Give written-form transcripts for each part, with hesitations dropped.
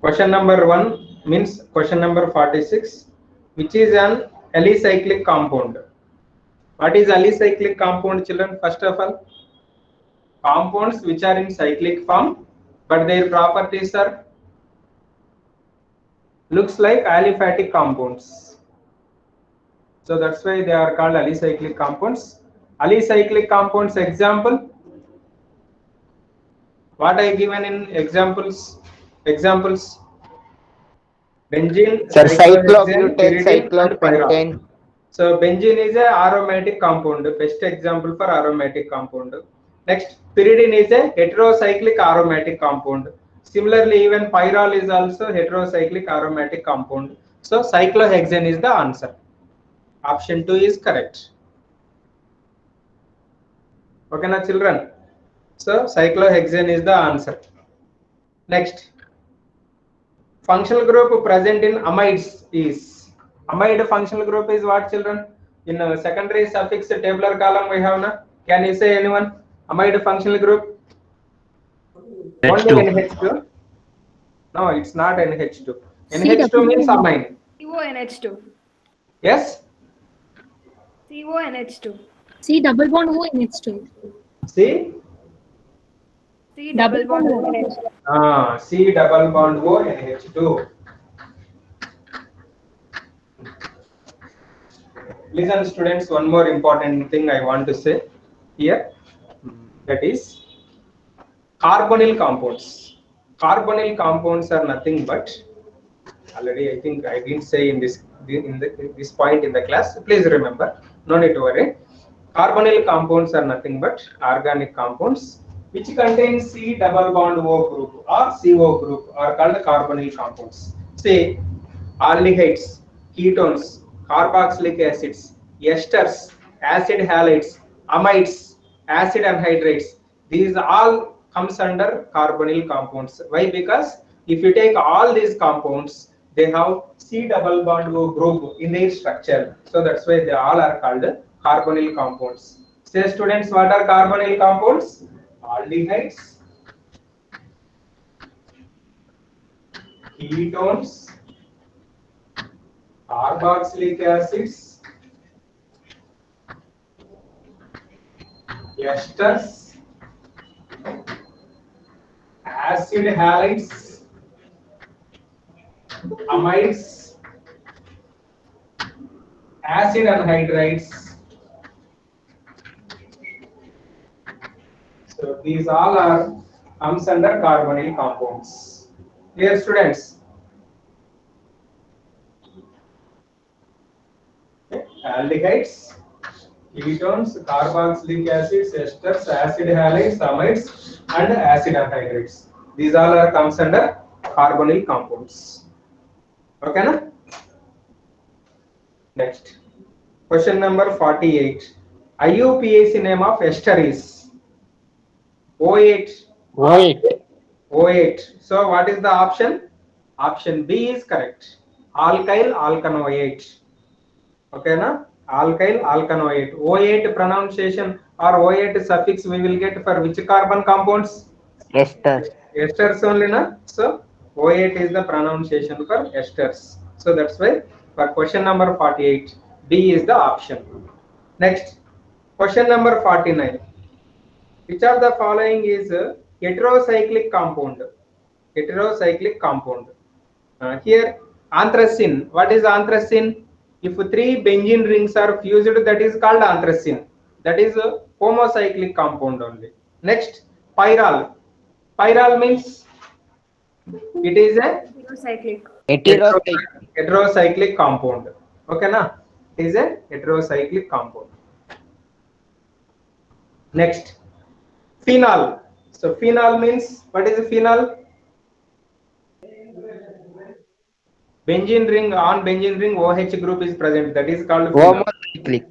Question number 1 means question number 46, which is an alicyclic compound. What is alicyclic compound, children? First of all, compounds which are in cyclic form, but their properties are looks like aliphatic compounds. So that's why they are called alicyclic compounds. Alicyclic compounds example. What I given in examples? Examples: benzene, Sir, cyclohexane, cyclobutane, pyridine, and pyrrole. cyclopentane. So benzene is a aromatic compound. Best example for aromatic compound. Next, pyridine is a heterocyclic aromatic compound. Similarly, even pyrrole is also heterocyclic aromatic compound. So cyclohexane is the answer. Option 2 is correct. Okay, na children? So cyclohexane is the answer. Next, functional group present in amides is, amide functional group is what, children? In secondary suffix tabular column we have na. Can you say anyone? Amide functional group? Only NH2. No, it's not NH2. NH2 means amine. CONH2. Yes. CONH2. C double bond O NH2. C. C double bond ONH2. C double bond O NH2. Listen, students, one more important thing I want to say here, that is carbonyl compounds. Carbonyl compounds are nothing but, already I think I didn't say in this point in the class. Please remember, no need to worry. Carbonyl compounds are nothing but organic compounds which contain C double bond O group or CO group are called carbonyl compounds. Say aldehydes, ketones, carboxylic acids, esters, acid halides, amides, acid anhydrides. These all comes under carbonyl compounds. Why? Because if you take all these compounds, they have C double bond O group in their structure. So that's why they all are called carbonyl compounds. Say students, what are carbonyl compounds? Aldehydes, ketones, carboxylic acids, esters, acid halides, amides, acid anhydrides. So these all are comes under carbonyl compounds. Dear students, aldehydes, ketones, carboxylic acids, esters, acid halides, amides, and acid anhydrides. These all are comes under carbonyl compounds. Okay, na? Next, question number 48. IUPAC name of ester is O8. O8. So what is the option? Option B is correct. Alkyl alkanoate. Okay, na? Alkyl alkanoate. O8 pronunciation or O8 suffix we will get for which carbon compounds? Esters. Esters only, na? So O8 is the pronunciation for esters. So that's why for question number 48, B is the option. Next, question number 49. Which of the following is a heterocyclic compound? Heterocyclic compound. Here, anthracene. What is anthracene? If 3 benzene rings are fused, that is called anthracene. That is a homocyclic compound only. Next, pyrrole. Pyrrole means it is a heterocyclic compound. Okay, na? It is a heterocyclic compound. Next, phenol. So phenol means, what is a phenol? Benzene ring, on benzene ring OH group is present, that is called phenol. Homocyclic.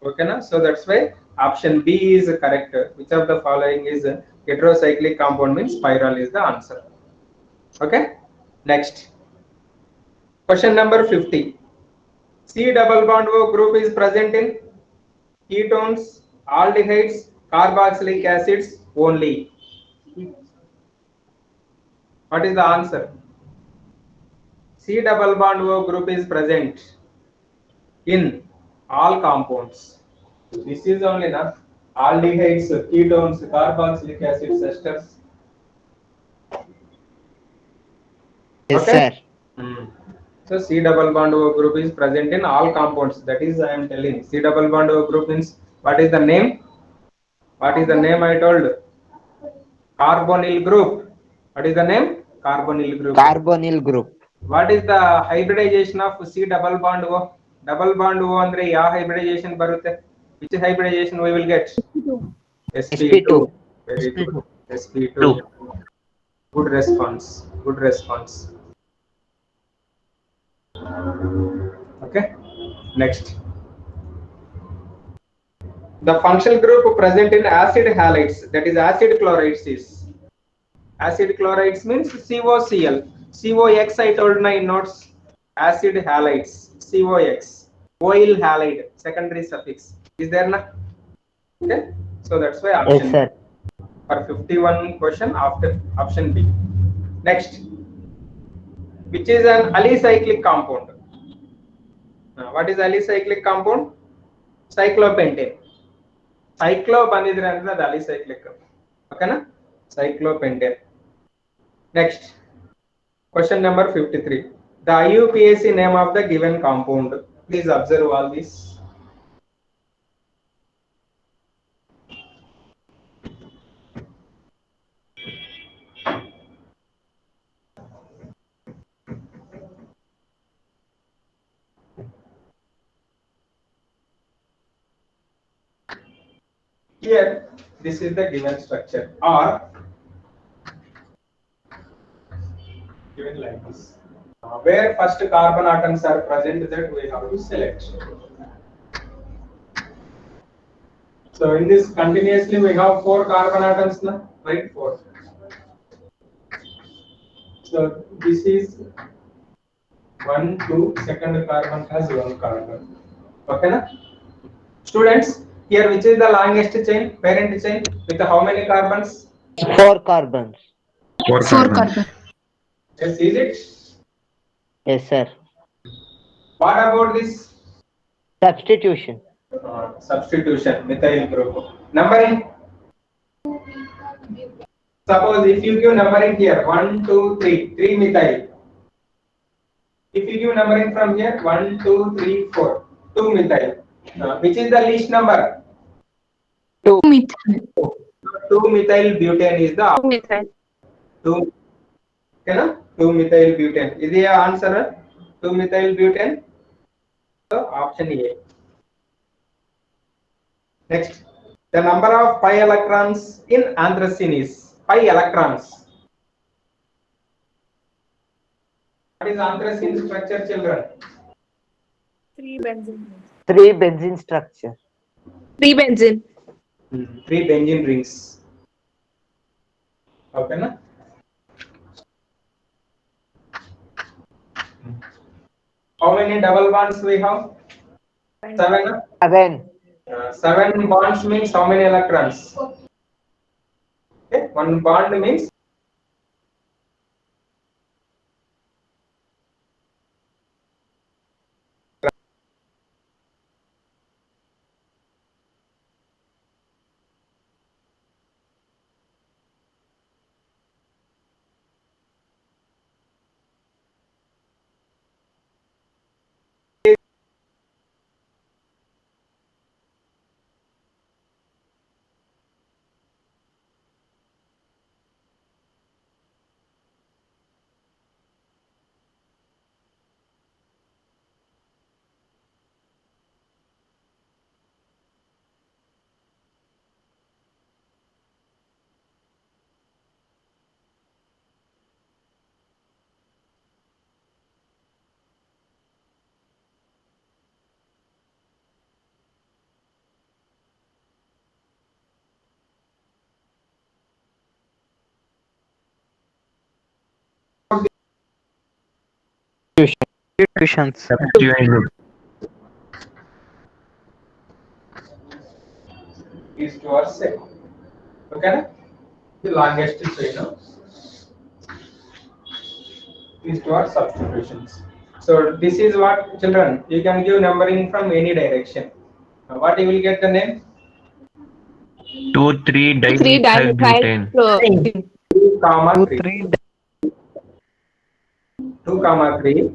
Okay, na? So that's why option B is correct. Which of the following is a heterocyclic compound means pyrrole is the answer. Okay, next, question number 50. C double bond O group is present in ketones, aldehydes, carboxylic acids only. What is the answer? C double bond O group is present in all compounds. This is only enough. Aldehydes, ketones, carboxylic acid esters. Yes, Okay? sir. So C double bond O group is present in all compounds. That is, I am telling. C double bond O group means what is the name? What is the name I told? Carbonyl group. What is the name? Carbonyl group. Carbonyl group. What is the hybridization of C double bond O? Double bond O andre ya hybridization barutte? Which hybridization we will get? sp2. Very good. sp2. Good response. Good response. Okay. Next. The functional group present in acid halides, that is acid chlorides, is acid chlorides means COCl. COX I told my notes. Acid halides. COX. Oil halide. Secondary suffix. Is there na? Okay. So that's why option Yes, sir. for 51 question after option B. Next, which is an alicyclic compound. What is alicyclic compound? Cyclopentane. Cyclo ಬಂದಿದ್ರೆ ಅಂದ್ರೆ ಅದು alicyclic. ಓಕೆನಾ? Cyclopentane. Next, question number 53. The IUPAC name of the given compound. Please observe all this. Here, this is the given structure, or given like this. Where first carbon atoms are present, that we have to select. So in this continuously we have 4 carbon atoms now, right? 4. So this is 1, 2, second carbon has 1 carbon. Okay na? Students, here which is the longest chain, parent chain, with how many carbons? 4 carbons. 4 carbon. Yes, is it? Yes, sir. What about this? Substitution. Substitution, methyl group. Numbering. Suppose if you give numbering here 1, 2, 3, 3 methyl. If you give numbering from here 1, 2, 3, 4, 2 methyl. Which is the least number? 2. Methyl. 2 methyl butane is the 2. Okay, na? 2 methyl butane. Is the answer? 2 methyl butane. So option A. Next, the number of pi electrons in anthracene is pi electrons. What is anthracene structure, children? 3 benzene. 3 benzene structure. 3 benzene. 3 benzene rings. Okay, na? How many double bonds we have? 7. Na? 7. 7 bonds means how many electrons? Okay, 1 bond means Substitutions. is towards it. Okay, na? The longest chain. These two are substitutions. So this is what, children, you can give numbering from any direction. What you will get the name? 2,3 3 dimethyl butane. dimethyl. 2 comma 2, 3. 3. 2 comma 3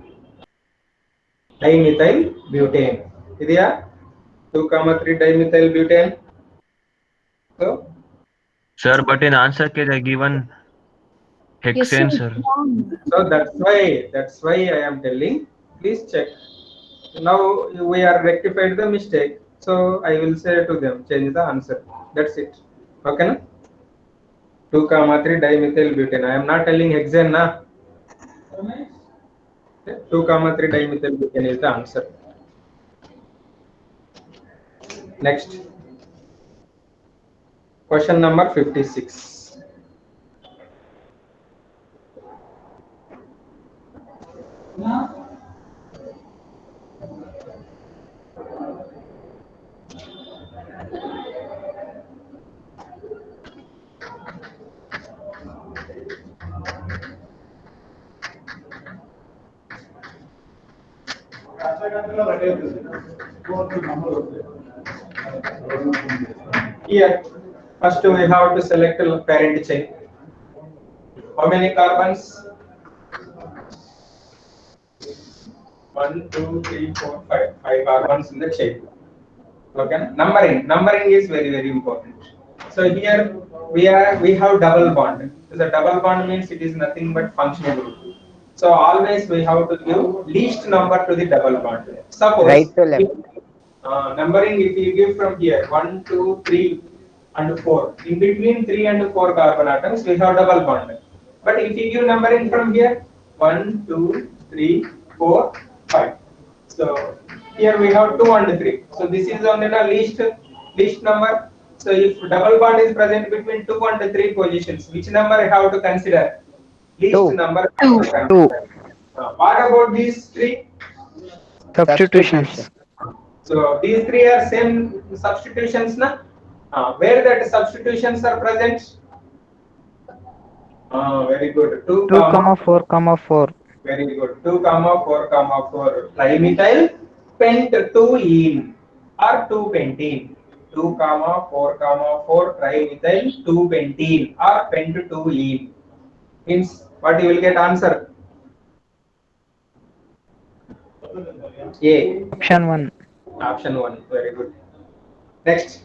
dimethyl butane. ಇದೆಯಾ? 2 comma 3 dimethyl butane. So Sir, but in answer key they given hexane, sir. so that's why I am telling, please check. Now we are rectified the mistake, so I will say to them change the answer. That's it. Okay na? 2 comma 3 dimethyl butane. I am not telling hexane na. 2 comma 3 dimethyl butane is the answer. Next, question number 56. Here, first we have to select a parent chain. How many carbons? 1, 2, 3, 4, 5. 5 carbons in the chain. Okay. Numbering is very important. So here we have double bond. The double bond means it is nothing but functional group. So always we have to give least number to the double bond. Suppose Right to left. numbering, if you give from here 1, 2, 3 and 4, in between 3 and 4 carbon atoms we have double bond. But if you give numbering from here 1, 2, 3, 4, 5, so here we have 2 and 3, so this is only the least number. So if double bond is present between 2 and 3 positions, which number I have to consider? Least 2. number. 2. What about these 3? Substitutions. So these 3 are same substitutions na? Where that substitutions are present? Very good. 2, 2, 4, 4. Very good. 2, 4, 4. Trimethyl pent2-ene or 2-pentene. 2, 4, 4 trimethyl 2-pentene or pent2-ene. Means what you will get answer? A. Option 1. Option 1. Very good. Next.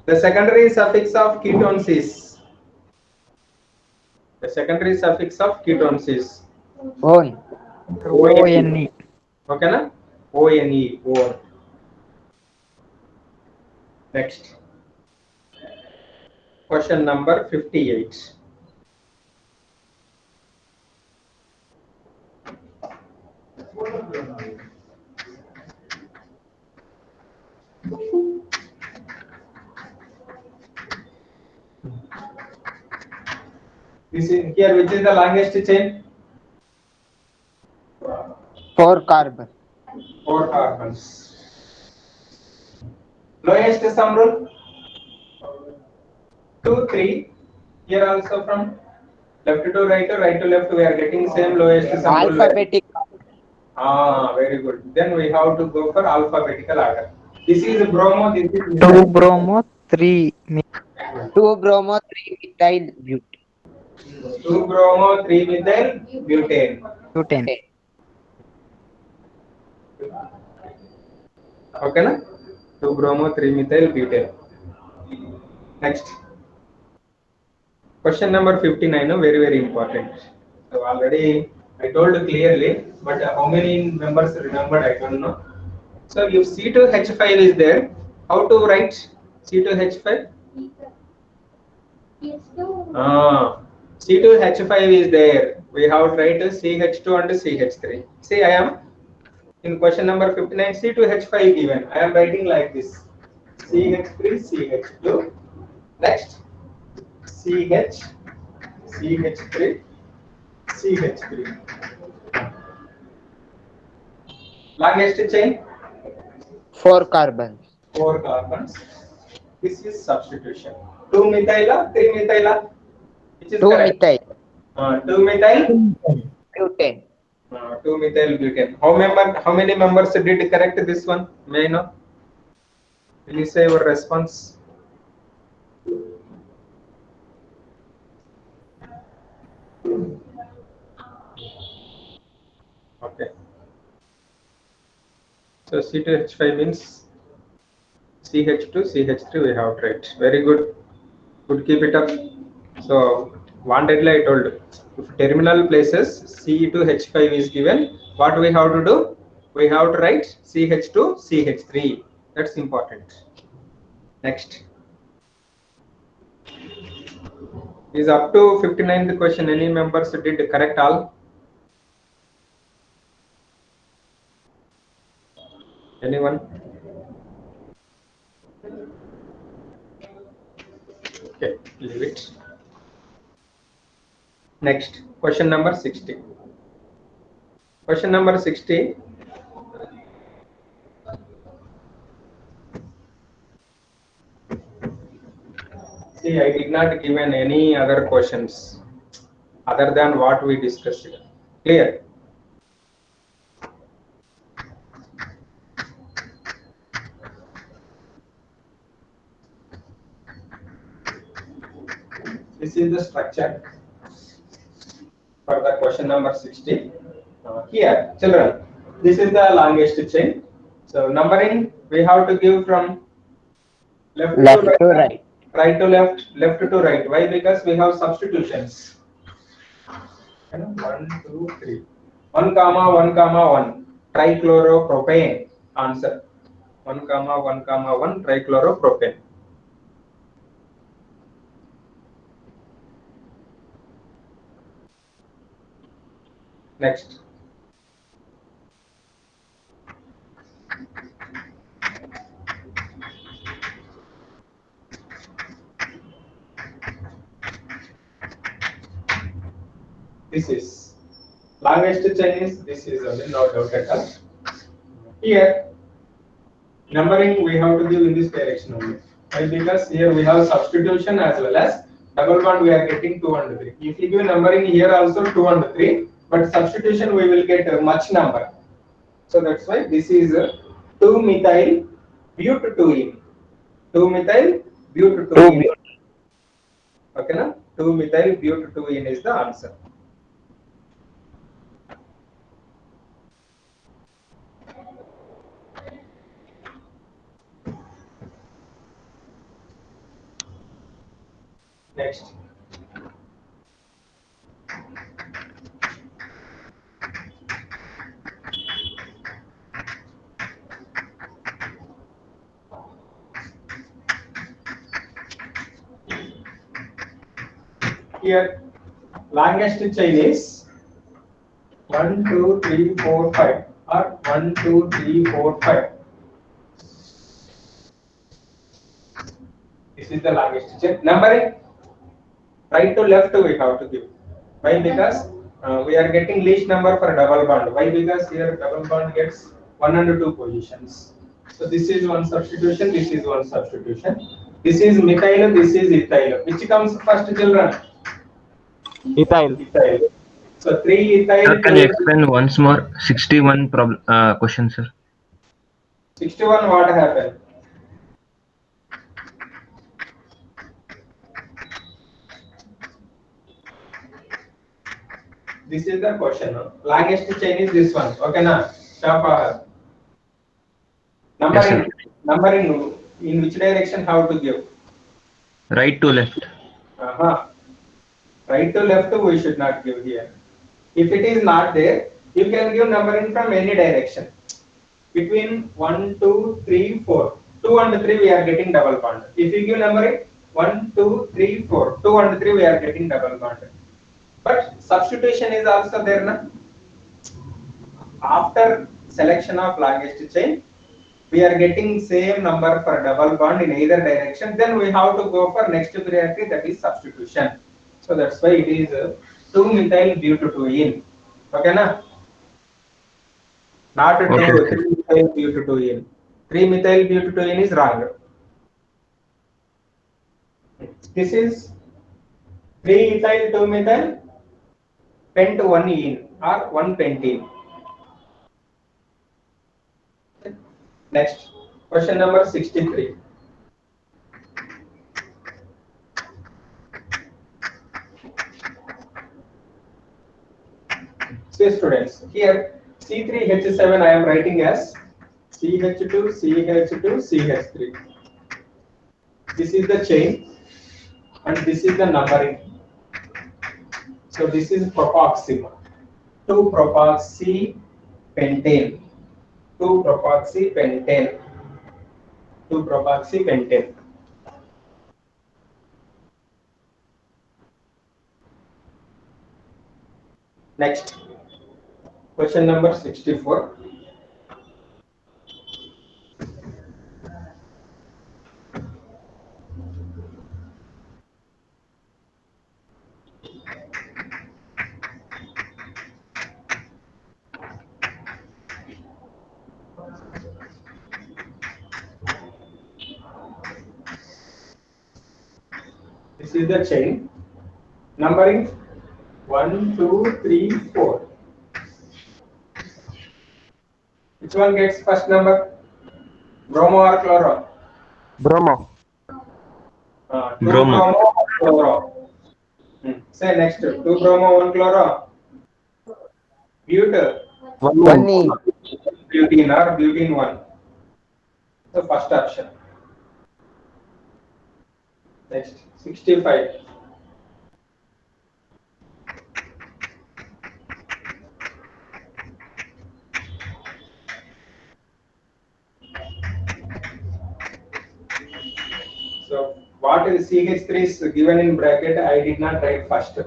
The secondary suffix of ketones is. The secondary suffix of ketones is One. ONE. okay na? ONE. One. Next. Question number 58. This is here, which is the longest chain? 4 carbon. 4 carbons. Lowest sum rule? 2, 3. Here also from left to right to left, we are getting same lowest sum rule. Alphabetic. Very good. Then we have to go for alphabetical order. This is bromo, this is 2 bromo, 3 2 bromo 3 methyl butane. 2 bromo, 3 methyl butane. butane. Okay na? 2 bromo, 3 methyl butane. Next. Question number 59, very important. So already I told clearly, but how many members remembered, I don't know. So if C2H5 is there, how to write C2H5? C2H5 is there. We have to write CH2 and CH3. See, I am in question number 59, C2H5 given. I am writing like this: CH3, CH2. Next, CH, CH3, CH3. Longest chain? 4 carbons. 4 carbons. This is substitution. 2 methyl, 3 methyl. Which is 2 correct? methyl. 2-methyl. Butane. 2-methyl butane. How many members did correct this one? May I know? Will you say your response? Okay. So C2H5 means CH2, CH3 we have tried. Very good. Good, keep it up. So wantedly I told you, if terminal places Ce2H5 is given, what we have to do? We have to write CH2, CH3. That's important. Next. Is up to 59th question. Any members did correct all? Anyone? Okay, leave it. Next, question number 60. Question number 60. See, I did not given any other questions other than what we discussed. Clear? This is the structure for the question number 60. Here, children, this is the longest chain. So numbering we have to give from left to right, right to left, left to right. Why? Because we have substitutions. 1, 2, 3. 1, 1, trichloropropane. Answer. 1, 1, 1, trichloropropane. Next. This is longest chain is this is only, no doubt at all. Here numbering we have to give in this direction only. Why? Because here we have substitution as well as double bond we are getting 2 and 3. If you give numbering here also 2 and 3, but substitution we will get a much number. So that's why this is 2-methyl butadiene. 2-methyl butadiene. Okay, na? 2-methyl butadiene is the answer. Next. Here, longest chain is 1, 2, 3, 4, 5 or 1, 2, 3, 4, 5. This is the longest chain. Numbering right to left we have to give. Why? Because we are getting least number for double bond. Why? Because here double bond gets 1 and 2 positions. So this is one substitution, this is one substitution. This is methyl, this is ethyl. Which comes first, children? Ethyl. Ethyl. So 3 ethyl. Sir, can you explain once more 61 question, sir? 61 what happened? This is the question. Longest chain is this one. Okay, na? Stop. Numbering. Yes, Numbering in which direction how to give? Right to left. Right to left we should not give here. If it is not there, you can give numbering from any direction. Between 1, 2, 3, 4. 2 and 3 we are getting double bond. If you give numbering 1, 2, 3, 4. 2 and 3 we are getting double bond. But substitution is also there, na? After selection of longest chain, we are getting same number for double bond in either direction. Then we have to go for next priority, that is substitution. So that's why it is 2-methyl butadiene. Okay, na? Not 3-methyl butadiene. 3-methyl butadiene is wrong. This is 3-ethyl 2-methyl. pent 1-ene or 1-pentene. Next, question number 63. See students, here C3H7 I am writing as CH2, CH2, CH3. This is the chain and this is the numbering. So this is propoxy. 2-propoxy pentane. 2-propoxy pentane. 2-propoxy pentane. Next, question number 64. This is the chain. Numbering 1, 2, 3, 4. Which one gets first number? Bromo or chloro? Bromo. 2 Bromo. bromo, chloro. Say next. 2 bromo, 1 chloro. Bute. 1-ene. Butene or butene 1. The first option. Next, 65. So what is CH3 is given in bracket? I did not write first.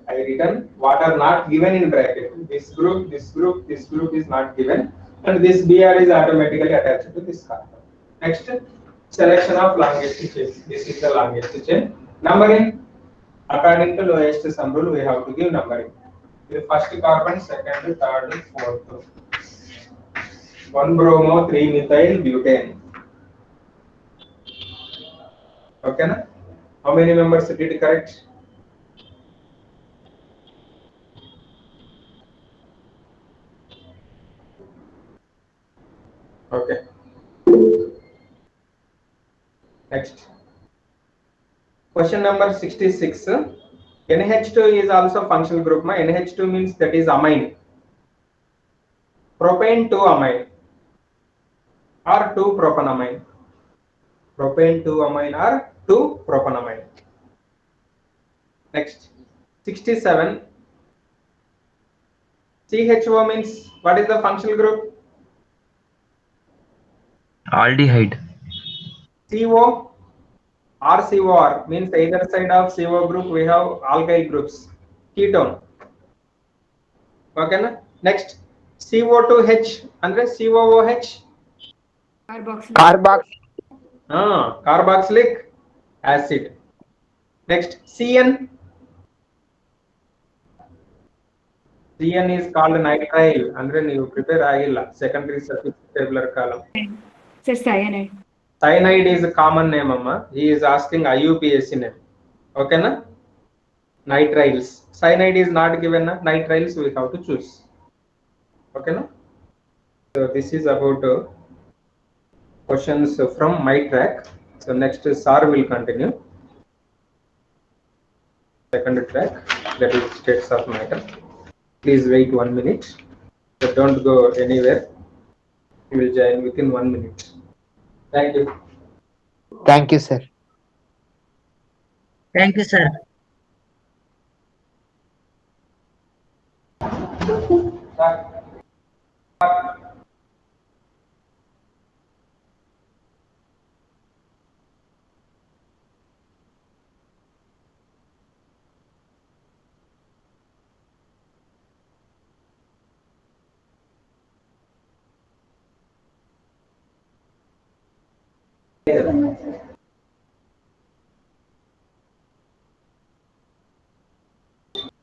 I written what are not given in bracket. This group, this group, this group is not given, and this Br is automatically attached to this carbon. Next, selection of longest chain. This is the longest chain. Numbering according to lowest sum rule. We have to give numbering. The first carbon, second, third, fourth. 1 bromo, 3 methyl butane. Okay, na? How many members did it correct? Okay. Next. Question number 66. NH2 is also functional group. NH2 means that is amine. Propane 2 amine or 2 propanamine. Propane 2 amine or 2 propanamine. Next. 67. CHO means what is the functional group? Aldehyde. CO or COR means either side of CO group we have alkyl groups. Ketone. Okay, na? Next. CO2H andre COOH. Carboxylic. Carboxylic acid. Next, CN. CN is called nitrile. Andre you prepare agilla. Secondary surface tabular column. Sir, cyanide. Cyanide is a common name, amma. He is asking IUPAC name. Okay, na? Nitriles. Cyanide is not given. Na? Nitriles we have to choose. Okay, na? So this is about questions from my track. So next SAR will continue. Second track, that is states of matter. Please wait 1 minute. So don't go anywhere. You will join within 1 minute. Thank you. Thank you, sir. Thank you, sir.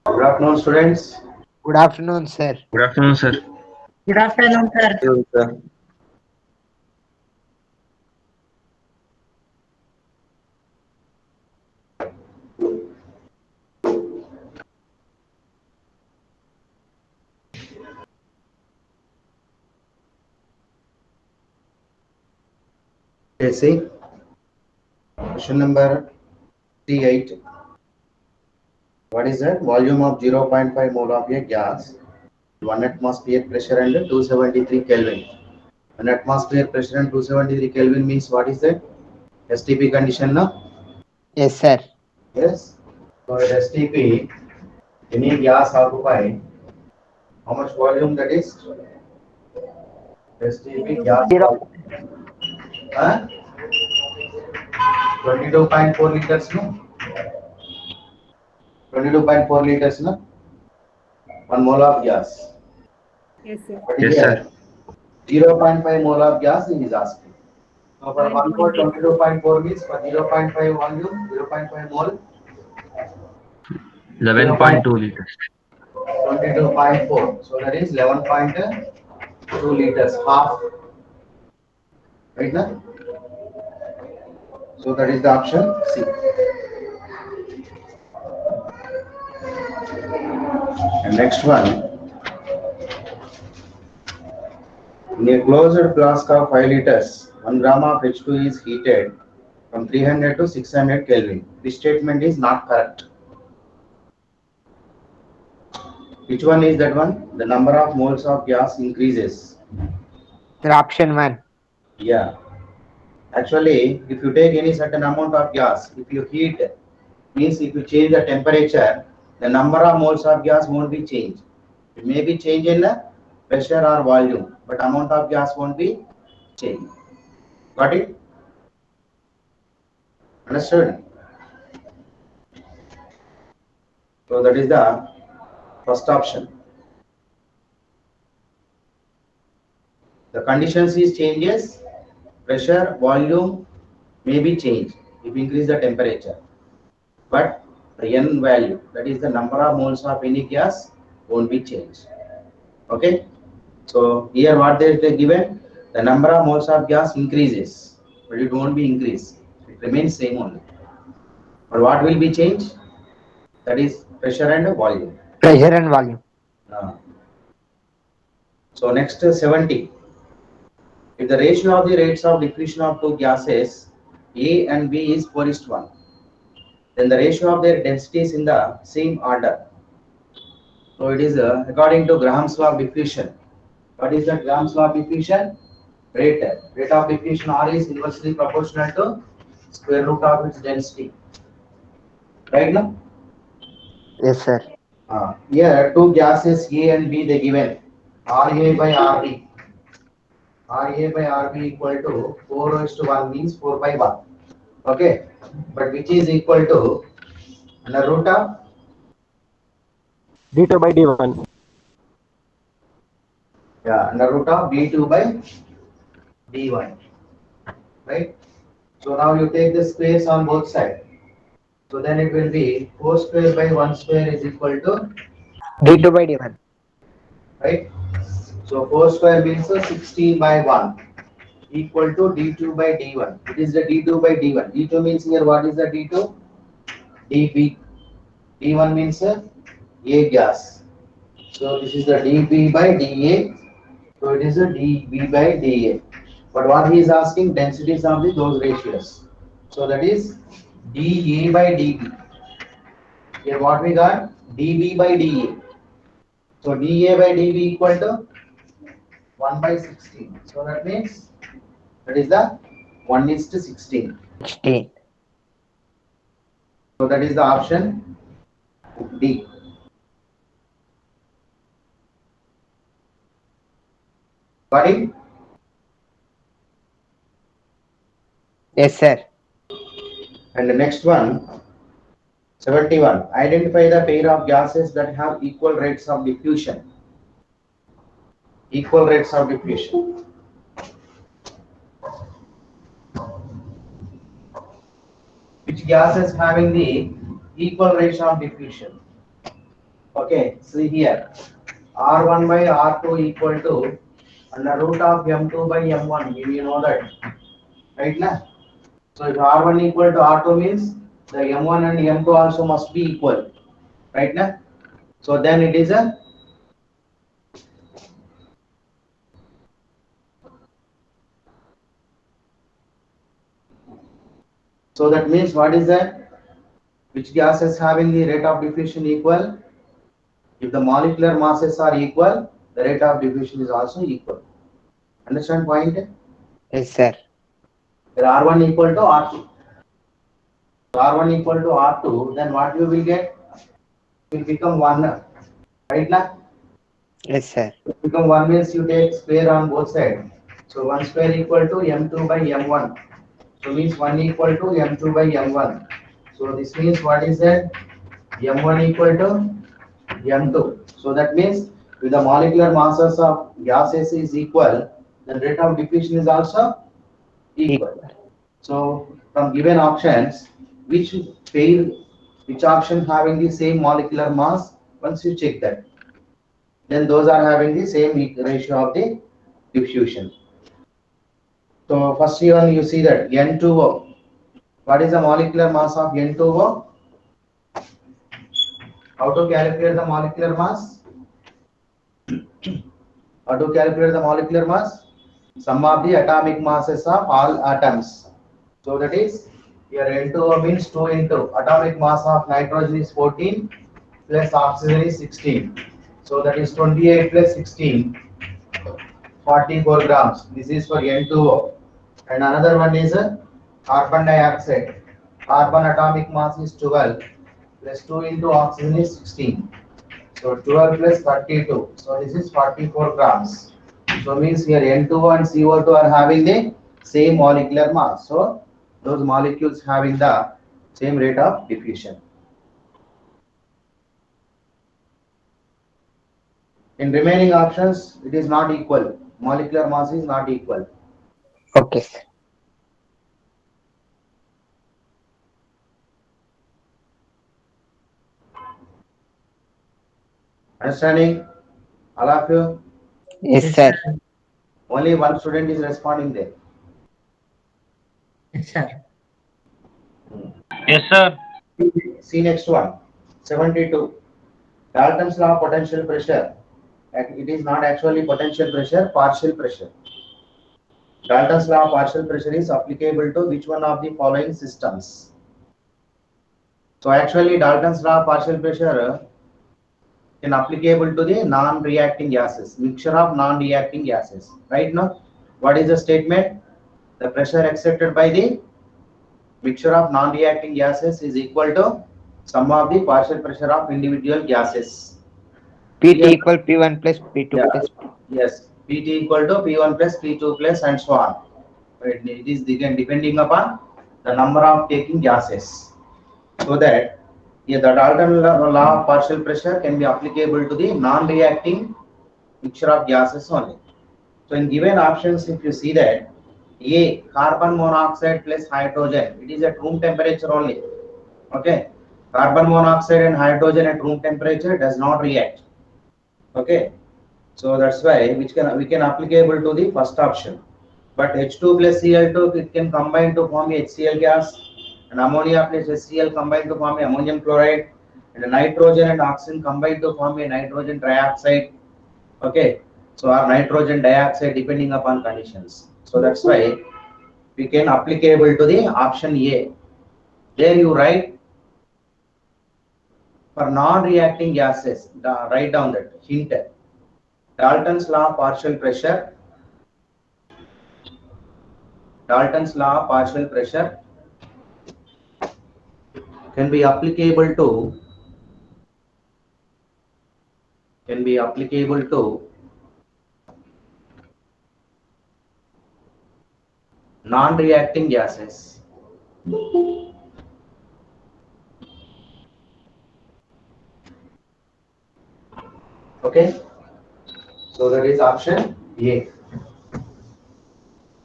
Good afternoon, students. Good afternoon, sir. Good afternoon, sir. Good afternoon, sir. Okay, see, question number 38. What is that? Volume of 0.5 mole of a gas, 1 atmosphere pressure and 273 Kelvin. 1 atmosphere pressure and 273 Kelvin means what is that? STP condition, no? Yes, sir. Yes. So at STP, any gas occupy, how much volume that is? STP gas volume. Huh? 22.4 liters, no? 22.4 liters, no? 1 mole of gas. Yes, sir. But Yes, here, sir. 0.5 mole of gas he is asking. So for 1 mole, 9.8. 22.4 means for 0.5 volume, 0.5 mole, 11.2 liters. 22.4. So that is 11.2 liters, half. Right now? So that is the option C. And next one. In a closed flask of 5 liters, 1 gram of H2 is heated from 300 to 600 Kelvin. This statement is not correct. Which one is that one? The number of moles of gas increases. Sir, option 1. Yeah. Actually, if you take any certain amount of gas, if you heat, means if you change the temperature, the number of moles of gas won't be changed. It may be changed in the pressure or volume, but amount of gas won't be changed. Got it? Understood? So that is the first option. The conditions is changes, pressure, volume may be changed if you increase the temperature. But the N value, that is the number of moles of any gas, won't be changed. Okay? So here what they given, the number of moles of gas increases, but it won't be increased. It remains same only. But what will be changed? That is pressure and volume. Pressure and volume. So next 70. If the ratio of the rates of diffusion of two gases A and B is 4:1, then the ratio of their densities in the same order. So it is according to Graham's law of diffusion. What is the Graham's law of diffusion? Rate of diffusion R is inversely proportional to square root of its density. Right now? Yes, sir. Here two gases A and B they given RA by RB. RA by RB equal to 4:1 means 4 by 1. Okay, but which is equal to under root of D2 by D1. under root of D2 by D1. Right? So now you take the squares on both sides. So then it will be 4 square by 1 square is equal to, D2 by D1. right? So 4 square means 16 by 1 equal to D2 by D1. It is the D2 by D1. D2 means here what is the D2? dB. D1 means A gas. So this is the dB by dA. So it is a dB by dA. But what he is asking, densities of those ratios. So that is dA by dB. Here what we got? dB by dA. So dA by dB equal to 1 by 16. So that means that is the 1:16. 16. So that is the option D. Got it? Yes, sir. And the next one, 71. Identify the pair of gases that have equal rates of diffusion. Equal rates of diffusion. Which gases having the equal rates of diffusion? Okay, see here. R1 by R2 equal to under root of M2 by M1. You know that. Right now? So if R1 equal to R2 means the M1 and M2 also must be equal. Right now? So then it is a So that means what is that? Which gas is having the rate of diffusion equal? If the molecular masses are equal, the rate of diffusion is also equal. Understand point? Yes, sir. Where R1 equal to R2. R1 equal to R2, then what you will get? It will become 1. Right now? Yes, sir. Become 1 means you take square on both sides. So 1 square equal to M2 by M1. So means 1 equal to M2 by M1. So this means what is that? M1 equal to M2. So that means if the molecular masses of gases is equal, then rate of diffusion is also equal. So from given options, which pair, which option having the same molecular mass? Once you check that, then those are having the same ratio of the diffusion. So first one you see that N2O. What is the molecular mass of N2O? How to calculate the molecular mass? How to calculate the molecular mass? Sum of the atomic masses of all atoms. So that is here N2O means 2 into atomic mass of nitrogen is 14 plus oxygen is 16. So that is 28 plus 16, 44 grams. This is for N2O. And another one is carbon dioxide. Carbon atomic mass is 12 plus 2 into oxygen is 16. So 12 plus 32. So this is 44 grams. So means here N2O and CO2 are having the same molecular mass. So those molecules having the same rate of diffusion. In remaining options, it is not equal. Molecular mass is not equal. Okay, sir. Understanding? All of you? Yes, sir. Only one student is responding there. Yes, sir. Yes, sir. See next one. 72. Dalton's law of potential pressure. It is not actually potential pressure, partial pressure. Dalton's law of partial pressure is applicable to which one of the following systems? So actually Dalton's law of partial pressure is applicable to the non-reacting gases, mixture of non-reacting gases. Right now, what is the statement? The pressure accepted by the mixture of non-reacting gases is equal to sum of the partial pressure of individual gases. PT Here- equal P1 plus P2 Yeah. plus Yes, Pt equal to P1 plus P2 plus and so on. It is again depending upon the number of taking gases. So that the Dalton law of partial pressure can be applicable to the non-reacting mixture of gases only. So in given options, if you see that A, carbon monoxide plus hydrogen, it is at room temperature only. Okay, carbon monoxide and hydrogen at room temperature does not react. Okay, so that's why we can applicable to the first option. But H2 plus Cl2 it can combine to form HCl gas, and ammonia plus HCl combine to form ammonium chloride, and nitrogen and oxygen combine to form a nitrogen trioxide. Okay, so our nitrogen dioxide depending upon conditions. So that's why we can applicable to the option A. There you write for non-reacting gases. Write down that hint. Dalton's law of partial pressure. Dalton's law of partial pressure can be applicable to non-reacting gases. Okay, so that is option A.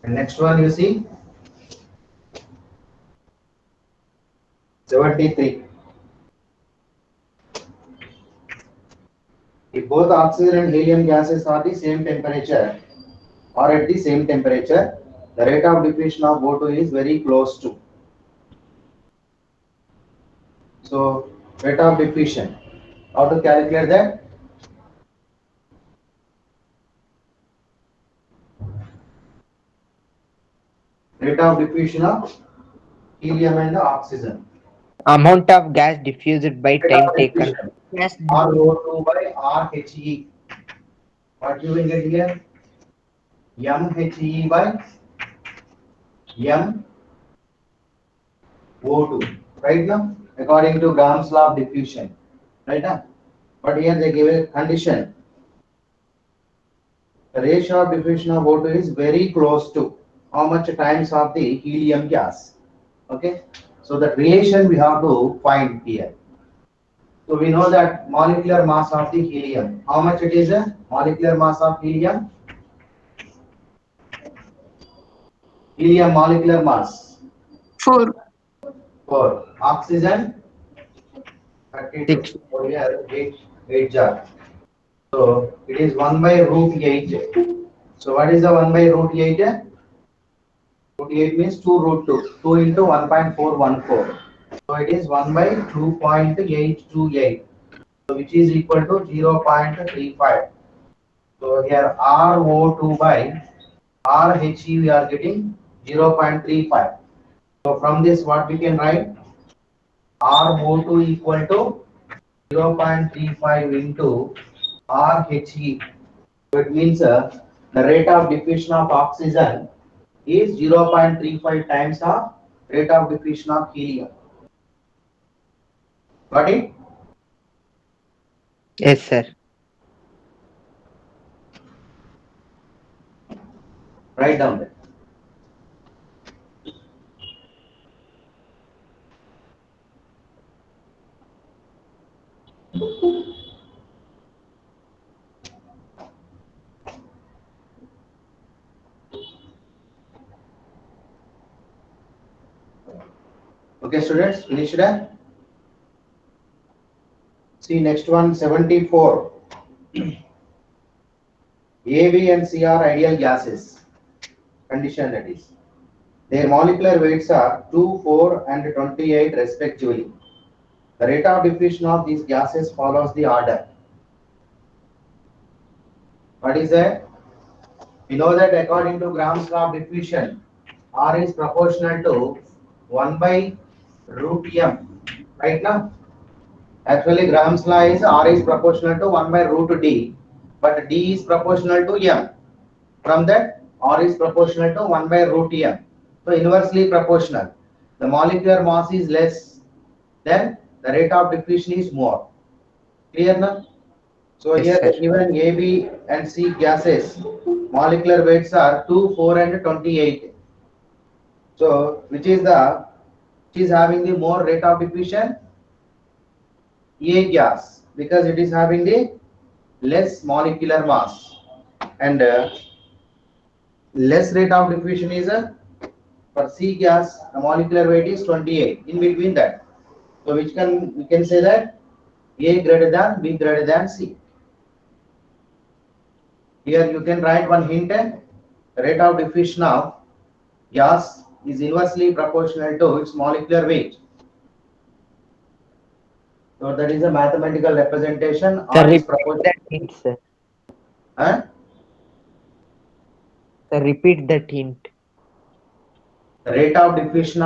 And next one you see 73. If both oxygen and helium gases are the same temperature or at the same temperature, the rate of diffusion of O2 is very close to. So rate of diffusion, how to calculate that? Rate of diffusion of helium and oxygen. Amount of gas diffused by time taken. Yes. RO2 by RHE. What you will get here? MHE by MO2. Right now, according to Gram's law of diffusion. Right now, but here they give a condition. The ratio of diffusion of O2 is very close to how much times of the helium gas. Okay, so that relation we have to find here. So we know that molecular mass of the helium. How much it is a molecular mass of helium? Helium molecular mass 4. 4. Oxygen 32. Six. So here 8 jar. So it is 1 by root 8. So what is the 1 by root 8? Root 8 means 2 root 2. 2 into 1.414. So it is 1 by 2.828. So which is equal to 0.35. So here RO2 by RHE we are getting 0.35. So from this what we can write? RO2 equal to 0.35 into RHE. So it means the rate of diffusion of oxygen is 0.35 times of rate of diffusion of helium. Got it? Yes, sir. Write down that. Okay, students, finished that? See next one, 74. A, B and C are ideal gases. Condition that is. Their molecular weights are 2, 4 and 28 respectively. The rate of diffusion of these gases follows the order. What is that? We know that according to Gram's law of diffusion, R is proportional to 1 by root m. Right now? Actually, Gram's law is R is proportional to 1 by root D, but D is proportional to m. From that, R is proportional to 1 by root m. So, inversely proportional. The molecular mass is less, then the rate of diffusion is more. Clear now? So, Yes, here sir. given A, B and C gases, molecular weights are 2, 4 and 28. So, which is having the more rate of diffusion? A gas, because it is having the less molecular mass, and less rate of diffusion is for C gas, the molecular weight is 28. In between that, so we can say that A greater than B greater than C. Here you can write one hint. Rate of diffusion of gas is inversely proportional to its molecular weight. So that is a mathematical representation. Sir, R is repeat proportional. that hint, sir. Huh? Sir, repeat that hint. The rate of diffusion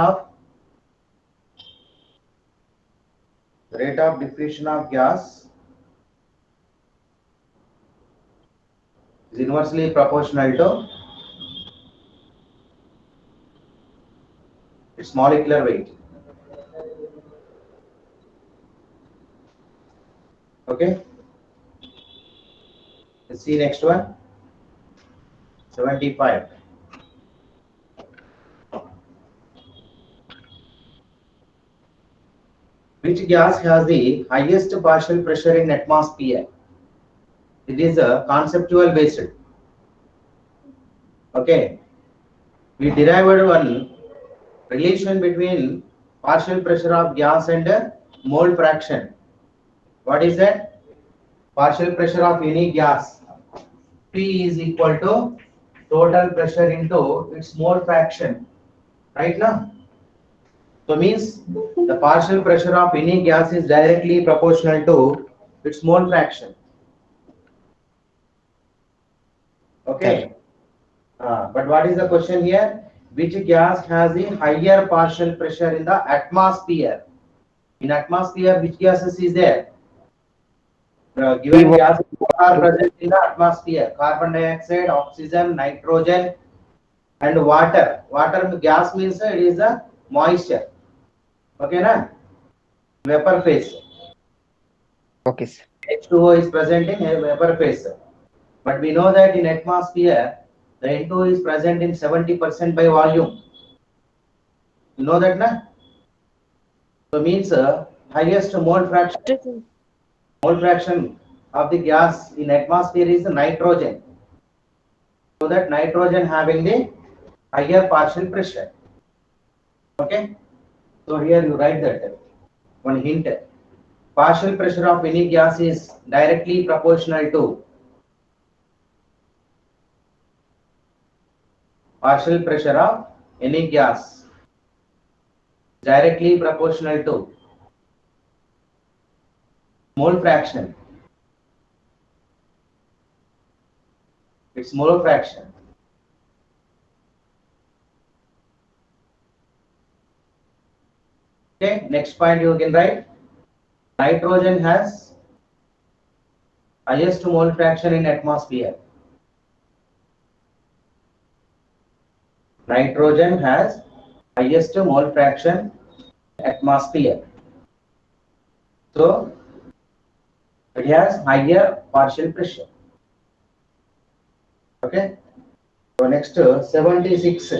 of gas is inversely proportional to its molecular weight. Okay. Let's see next one. 75. Which gas has the highest partial pressure in atmosphere? It is a conceptual based. Okay. We derived one relation between partial pressure of gas and mole fraction. What is that? Partial pressure of any gas, P is equal to total pressure into its mole fraction. Right now? So means the partial pressure of any gas is directly proportional to its mole fraction. Okay. But what is the question here? which gas has the higher partial pressure in the atmosphere? In atmosphere, which gases is there? Given CO2. gases are present in the atmosphere: carbon dioxide, oxygen, nitrogen, and water. Water gas means it is a moisture. Okay, na? Vapor phase. Okay, sir. H2O is present in a vapor phase. But we know that in atmosphere, the N2 is present in 70% by volume. You know that, na? So means highest mole fraction of the gas in atmosphere is the nitrogen. So that nitrogen having the higher partial pressure. Okay. So here you write that one hint. Partial pressure of any gas is directly proportional to partial pressure of any gas directly proportional to mole fraction. It's mole fraction. Okay, next point you can write. Nitrogen has highest mole fraction in atmosphere. Nitrogen has highest mole fraction in atmosphere. So it has higher partial pressure. Okay. So next 76.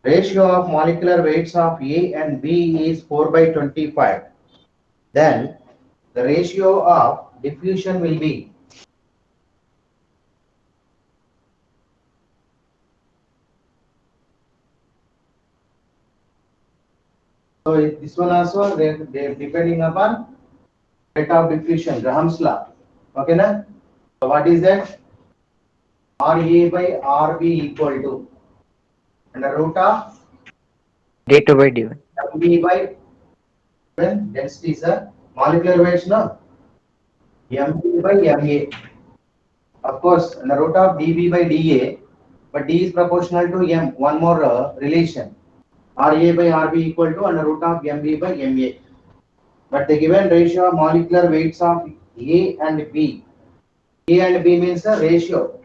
Ratio of molecular weights of A and B is 4/25. Then the ratio of diffusion will be this one also they depending upon rate of diffusion, Graham's law. Okay, na? So what is that? RA by RB equal to under root of D2 by D1. MB by density is a molecular weights, no? MB by MA. Of course, under root of dB by dA, but D is proportional to M. One more relation. RA by RB equal to under root of MB by MA. But the given ratio of molecular weights of A and B. A and B means a ratio.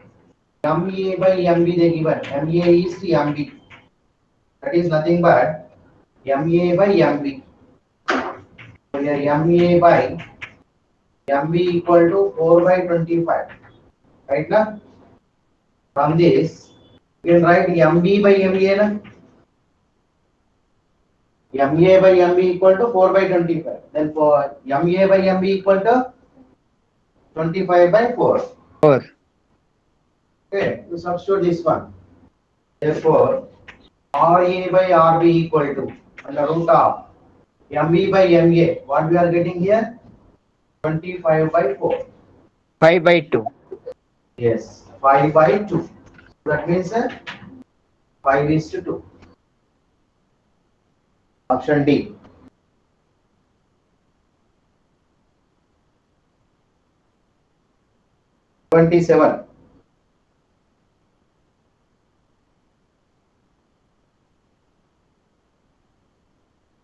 MA by MB they given. MA is the MB. That is nothing but MA by MB. So here MA by MB equal to 4/25. Right now? From this, you can write MB by MA. Na? MA by MB equal to 4/25. Then for MA by MB equal to 25/4. 4. Okay, you substitute this one. Therefore, RA by RB equal to under root of MB by MA. What we are getting here? 25/4. 5/2. Yes, 5/2. That means 5:2. Option D. (27)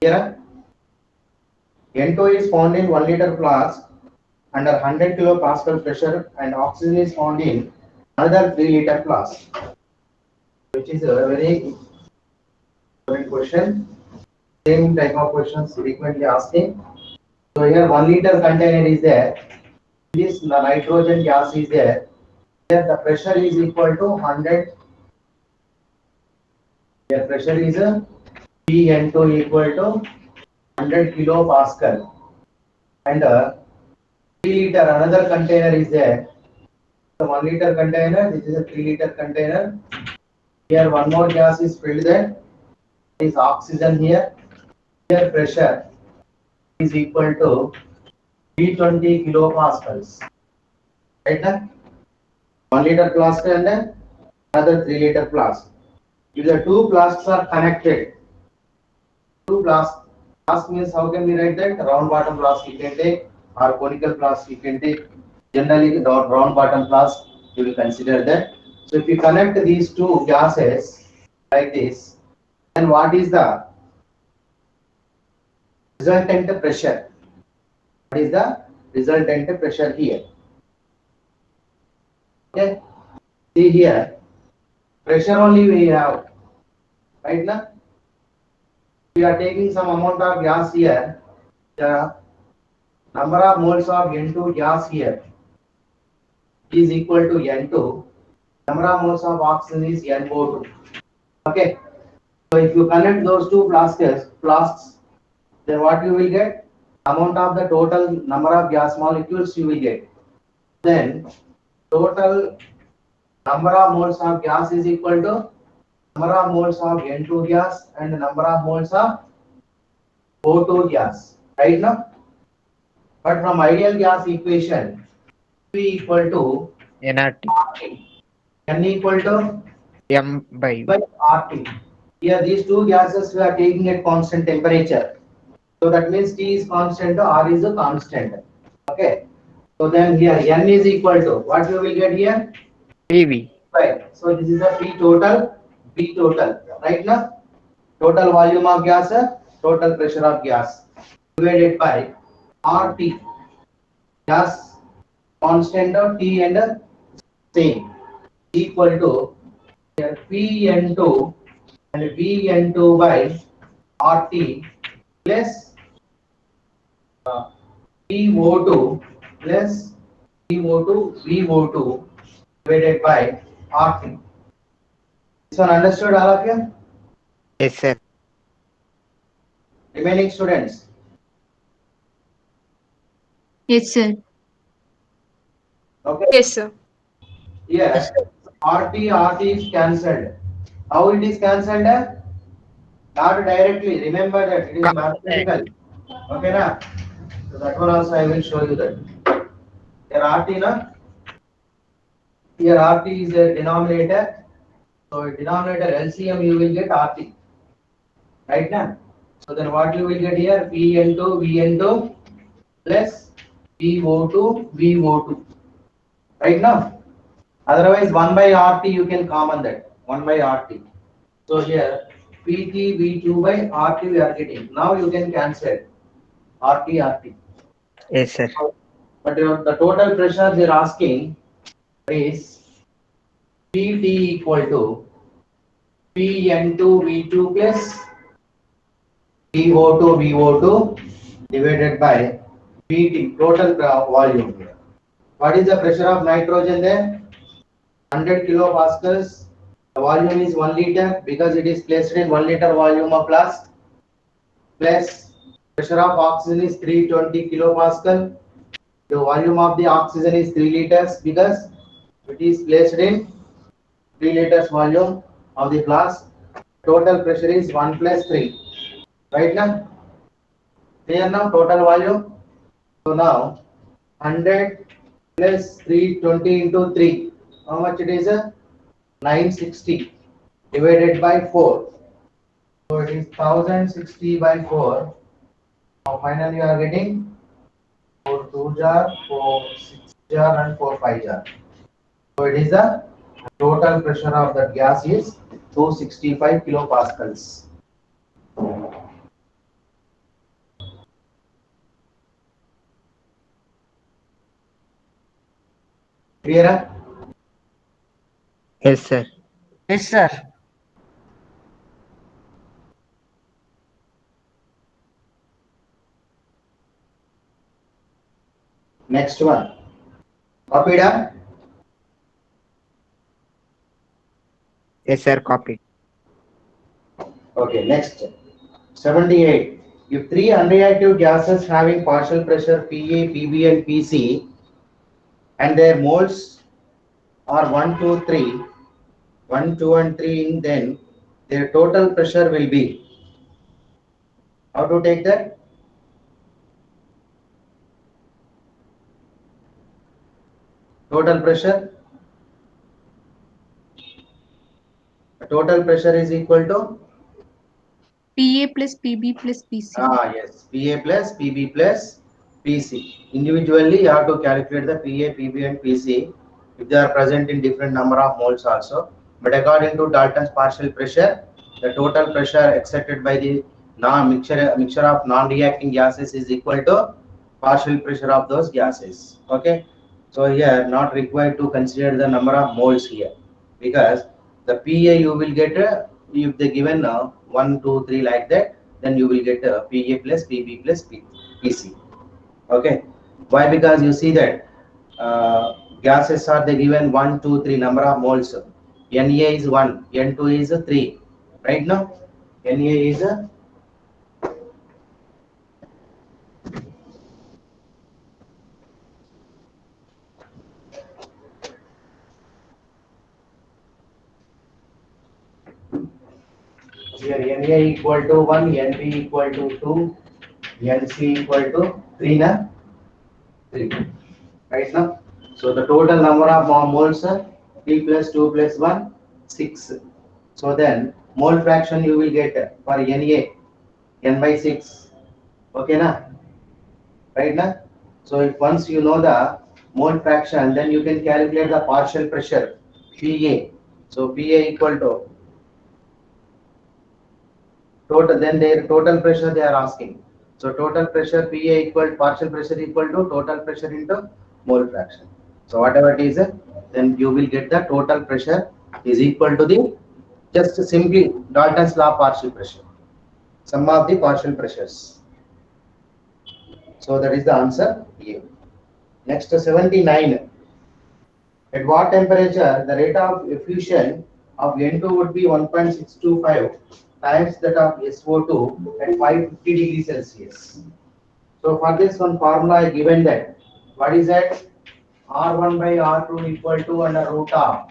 Here, N2 is found in 1 liter flask under 100 kilopascal pressure, and oxygen is found in another 3 liter flask, which is a very important question. Same type of questions frequently asking. So here 1 liter container is there. This nitrogen gas is there. Here the pressure is equal to 100. Here pressure is Pn2 equal to 100 kilopascal. And 3 liter another container is there. So 1 liter container. This is a 3 liter container. Here one more gas is filled there. Is oxygen here. Here pressure is equal to 320 kilopascals. Right now, 1 liter flask and then another 3 liter flask. If the two flasks are connected, two flask means how can we write that? Round bottom flask you can take, or conical flask you can take. Generally, the round bottom flask you will consider that. So if you connect these two gases like this, then what is the resultant pressure? What is the resultant pressure here? Okay, see here, pressure only we have, right now. We are taking some amount of gas here. The number of moles of N2 gas here is equal to N2. Number of moles of oxygen is NO2. Okay. So if you connect those two flasks, then what you will get? Amount of the total number of gas molecules you will get. Then total number of moles of gas is equal to number of moles of N2 gas and the number of moles of O2 gas. Right now? But from ideal gas equation, P equal to nRT. RT. N equal to M by RT. Here these two gases we are taking at constant temperature. So that means T is constant, R is a constant. Okay. So then here N is equal to what you will get here? PV. Right. So this is the P total, B total. Right now, total volume of gas, total pressure of gas divided by RT. Gas constant of T and same equal to here Pn2 and Vn2 by RT plus PO2 plus VO2 divided by RT. This one understood, all of you? Yes, sir. Remaining students. Yes, sir. Okay. Yes, sir. Here RT is cancelled. How it is cancelled? Not directly. Remember that it is mathematical. Okay, na? So that one also I will show you that. Here RT, na? Here RT is a denominator. So denominator LCM you will get RT. Right now? So then what you will get here? Vn2 plus VO2. Right now? Otherwise 1 by RT you can common that. 1 by RT. So here PT V2 by RT we are getting. Now you can cancel RT. Yes, sir. But the total pressure they are asking is PT equal to Pn2 V2 plus VO2 divided by VT, total volume. What is the pressure of nitrogen there? 100 kilopascals. The volume is 1 liter because it is placed in 1 liter volume of flask. Plus pressure of oxygen is 320 kilopascal. The volume of the oxygen is 3 liters because it is placed in 3 liters volume of the flask. Total pressure is 1 plus 3. Right now? Clear now? Total volume. So now 100 plus 320 into 3. How much it is? 960 divided by 4. So it is 1060 by 4. Now finally you are getting 4 2 jar, 4 6 jar and 4 5 jar. So it is the total pressure of that gas is 265 kilopascals. Clear? Yes, sir. Yes, sir. Next one. Copy done? Yes, sir. Copy. Okay, next. 78. If three unreactive gases having partial pressure PA, PB and PC and their moles are 1, 2, 3, 1, 2 and 3, then their total pressure will be. How to take that? Total pressure. Total pressure is equal to? PA plus PB plus PC. Yes, PA plus PB plus PC. Individually, you have to calculate the PA, PB and PC. if they are present in different number of moles also. But according to Dalton's partial pressure, the total pressure exerted by the mixture of non-reacting gases is equal to partial pressure of those gases. Okay, so here not required to consider the number of moles here, because the PA you will get if they given 1, 2, 3 like that, then you will get PA plus PB plus PC. Okay, why? Because you see that gases are they given 1, 2, 3 number of moles. Na is 1, N2 is 3. Right now, Na is here Na equal to 1, Nb equal to 2, Nc equal to 3 na 3. Right now, so the total number of moles 3 plus 2 plus 1 6. So then mole fraction you will get for Na n by 6. Okay na, right na. So if once you know the mole fraction, then you can calculate the partial pressure Pa. So Pa equal to total, then their total pressure they are asking. So total pressure Pa equal partial pressure equal to total pressure into mole fraction. So whatever it is, then you will get the total pressure is equal to the just simply Dalton's law partial pressure, sum of the partial pressures. So that is the answer A. Next 79. At what temperature the rate of effusion of N2 would be 1.625 times that of SO2 at 550 degrees Celsius. So for this one formula I given that what is that R1 by R2 equal to under root of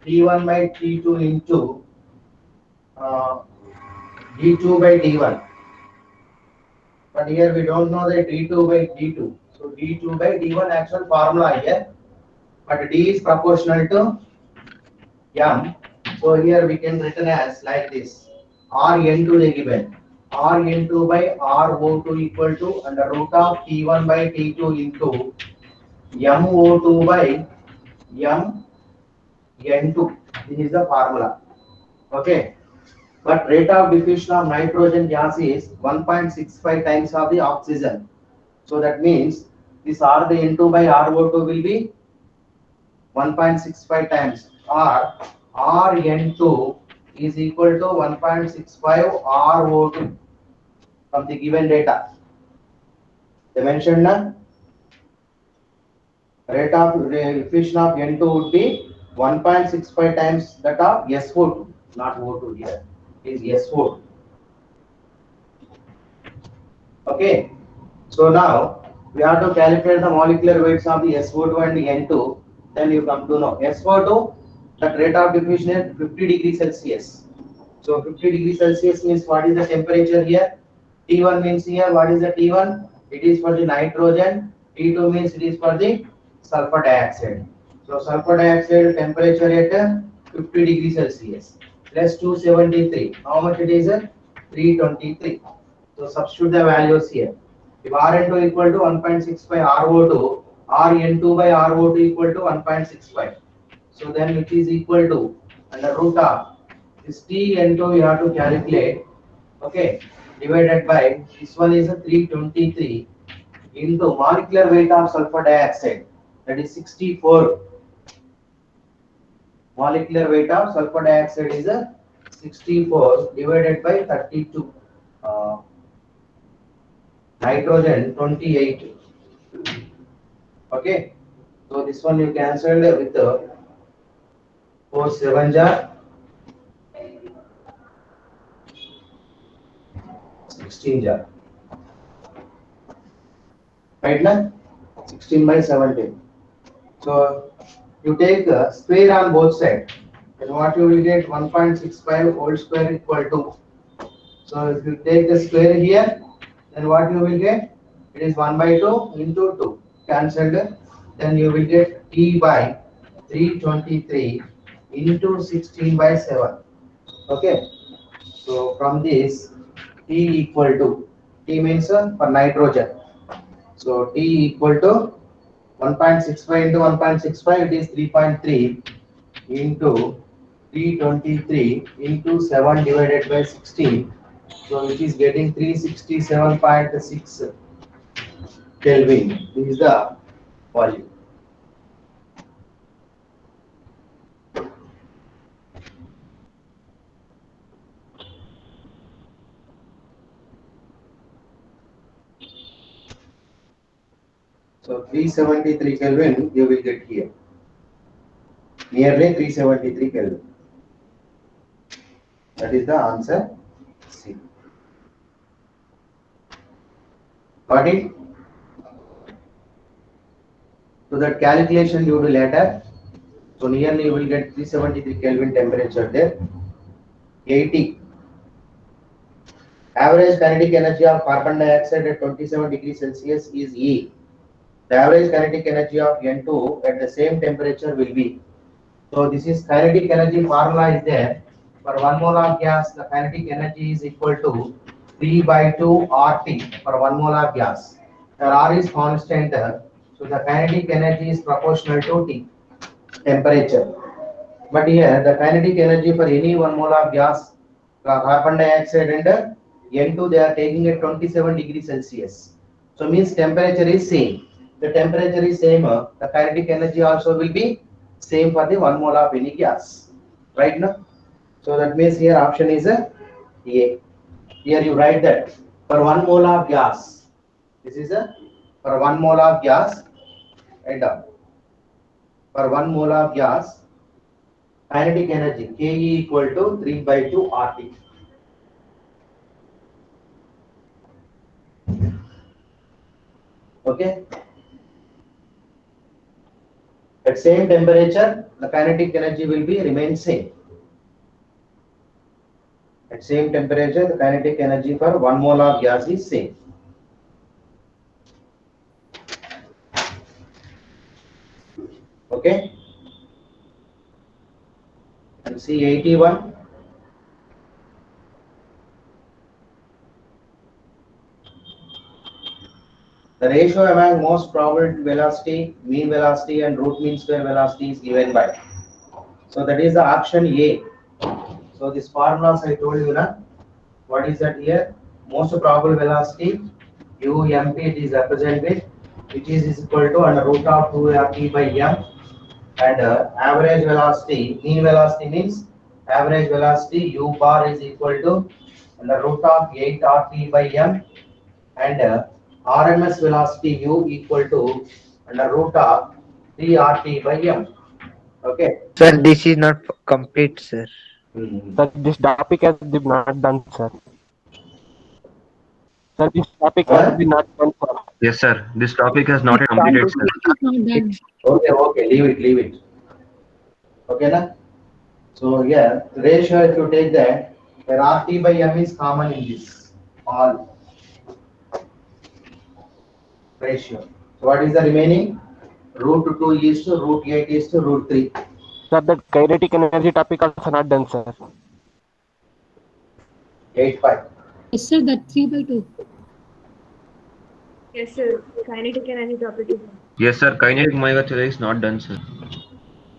T1 by T2 into D2 by D1. But here we don't know the D2 by D2. So D2 by D1 actual formula here. But D is proportional to M. So here we can written as like this. Rn2 they given. Rn2 by RO2 equal to under root of T1 by T2 into MO2 by Mn2. This is the formula. Okay. But rate of diffusion of nitrogen gas is 1.65 times of the oxygen. So that means this R the N2 by RO2 will be 1.65 times, or Rn2 is equal to 1.65 RO2 from the given data. They mentioned na rate of diffusion of N2 would be 1.65 times that of SO2, not O2 here, is SO2. Okay, so now we have to calculate the molecular weights of the SO2 and the N2. Then you come to know SO2, the rate of diffusion is 50 degrees Celsius. So 50 degrees Celsius means what is the temperature here? T1 means here what is the T1? It is for the nitrogen. T2 means it is for the sulfur dioxide. So sulfur dioxide temperature at 50 degrees Celsius plus 273. How much it is? 323. So substitute the values here. If Rn2 equal to 1.65 RO2, Rn2 by RO2 equal to 1.65. So then it is equal to under root of this Tn2 you have to calculate. Okay, divided by this one is a 323 into molecular weight of sulfur dioxide, that is 64. Molecular weight of sulfur dioxide is a 64 divided by 32. Nitrogen 28. Okay, so this one you cancel with the 4 7 jar 16 jar. Right now 16 by 17. So you take a square on both sides, and what you will get 1.65 whole square equal to. So if you take the square here, then what you will get? It is 1 by 2 into 2 cancelled. Then you will get T by 323 into 16 by 7. Okay. So from this T equal to, T means for nitrogen. So T equal to 1.65 into 1.65, it is 3.3 into 323 into 7 divided by 16. So it is getting 367.6 Kelvin. This is the value. So 373 Kelvin you will get here. Nearly 373 Kelvin. That is the answer C. Got it? So that calculation you do later. So nearly you will get 373 Kelvin temperature there. 80. Average kinetic energy of carbon dioxide at 27 degrees Celsius is E. The average kinetic energy of N2 at the same temperature will be. So this is kinetic energy formula is there. For 1 mole of gas, the kinetic energy is equal to 3 by 2 RT for 1 mole of gas. The R is constant, so the kinetic energy is proportional to T, temperature. But here the kinetic energy for any 1 mole of gas, carbon dioxide and N2, they are taking at 27 degrees Celsius. So means temperature is same. The temperature is same, the kinetic energy also will be same for the 1 mole of any gas. Right now? So that means here option is A. Here you write that for 1 mole of gas, this is for 1 mole of gas, and for 1 mole of gas, kinetic energy Ke equal to 3 by 2 RT. Okay. At same temperature, the kinetic energy will be remain same. At same temperature, the kinetic energy for 1 mole of gas is same. Okay. And see 81. The ratio among most probable velocity, mean velocity and root mean square velocity is given by. So that is the option A. So this formulas I told you na. What is that here? Most probable velocity, UMP, it is represented, which is equal to under root of 2RT by M. And average velocity, mean velocity means average velocity U bar is equal to under root of 8RT by M. And RMS velocity U equal to under root of 3RT by M. Okay. Sir, this is not complete, sir. Sir, this topic has been not done, sir. Sir, this topic has been not done, sir. Yes, sir. This topic has not yet completed, sir. Not done. Okay, leave it. Okay, na? So here, ratio, if you take that, where RT by M is common in this, all ratio. So what is the remaining? Root 2 is to root 8 is to root 3. Sir, that kinetic energy topic also not done, sir. 8.5. Yes, sir, that 3 by 2. Yes, sir. Kinetic energy topic is. Yes, sir. Kinetic molecular is not done, sir.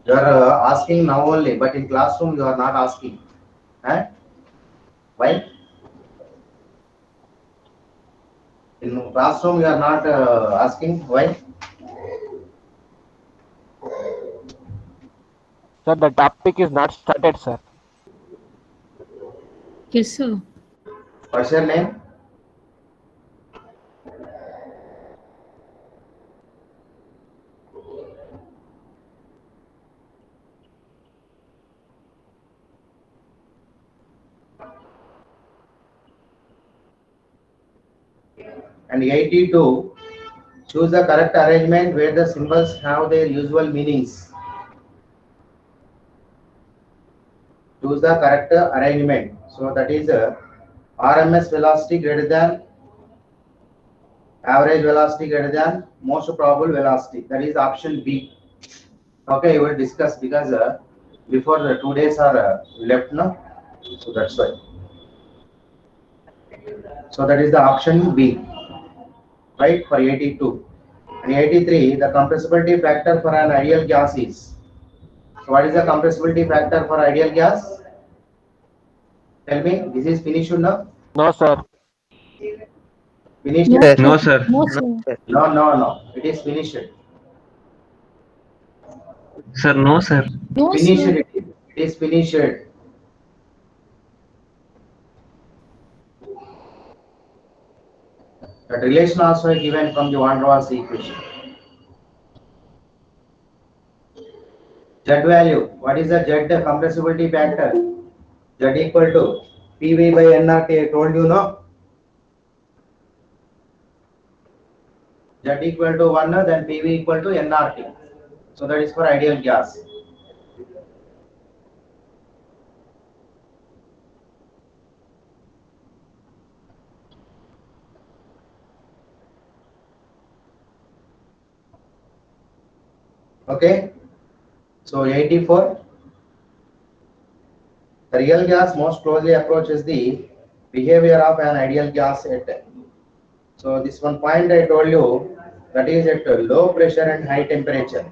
You are asking now only, but in classroom you are not asking. Huh? Why? In classroom you are not asking. Why? Sir, the topic is not started, sir. Yes, sir. What's your name? And 82, choose the correct arrangement where the symbols have their usual meanings. Choose the correct arrangement. So that is RMS velocity greater than average velocity greater than most probable velocity. That is option B. Okay, we will discuss because before the 2 days are left now. So that's why. So that is the option B. Right, for 82. In 83, the compressibility factor for an ideal gas is. So what is the compressibility factor for ideal gas? Tell me, this is finished now? No, sir. Finished? No, Sir. No, sir. No, sir. No. It is finished. Sir, no, sir. No, Finished. sir. It is finished. That relation also is given from the van der Waals equation. Z value. What is the Z compressibility factor? Z equal to PV by nRT. I told you, no? Z equal to 1, then PV equal to nRT. So that is for ideal gas. Okay. So 84. The real gas most closely approaches the behavior of an ideal gas at. So this one point I told you, that is at low pressure and high temperature.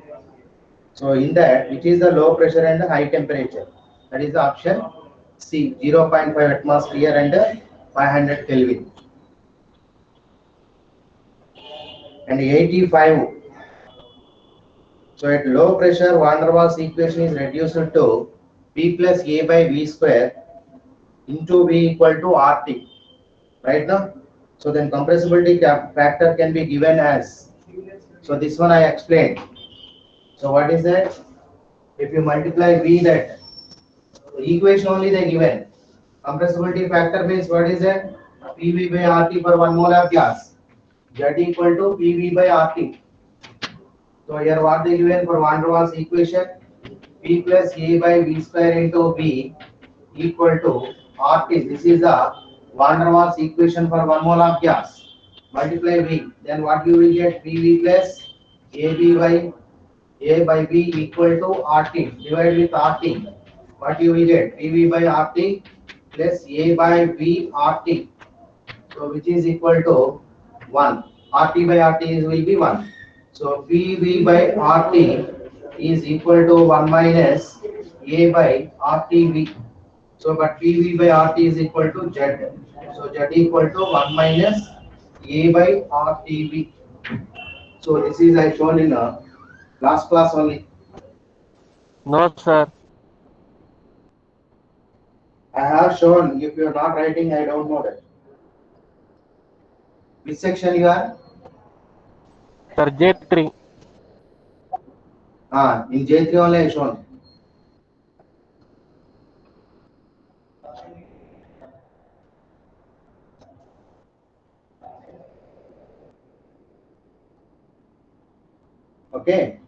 So in that, which is the low pressure and high temperature? That is the option C, 0.5 atmosphere and 500 Kelvin. And 85. So at low pressure, van der Waals equation is reduced to P plus A by V square into V equal to RT. Right now? So then compressibility factor can be given as. So this one I explained. So what is that? If you multiply V, that the equation only they given. Compressibility factor means what is that? PV by RT per 1 mole of gas. Z equal to PV by RT. So here what they given for van der Waals equation? P plus A by V square into V equal to RT. This is the van der Waals equation for 1 mole of gas. Multiply V. Then what you will get? PV plus AB by A by B equal to RT. Divide with RT. What you will get? PV by RT plus A by V RT. So which is equal to 1. RT by RT will be 1. So PV by RT is equal to 1 minus A by RTV. So but PV by RT is equal to Z. So Z equal to 1 minus A by RTV. So this is I shown in a last class only. No, sir. I have shown. If you are not writing, I don't know that. Which section you are? Sir, J3. In J3 only I shown. Okay.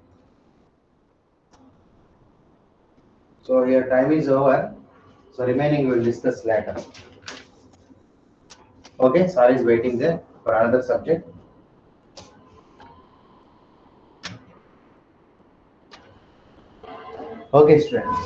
So your time is over. So remaining we will discuss later. Okay, Sir is waiting there for another subject. Okay, students.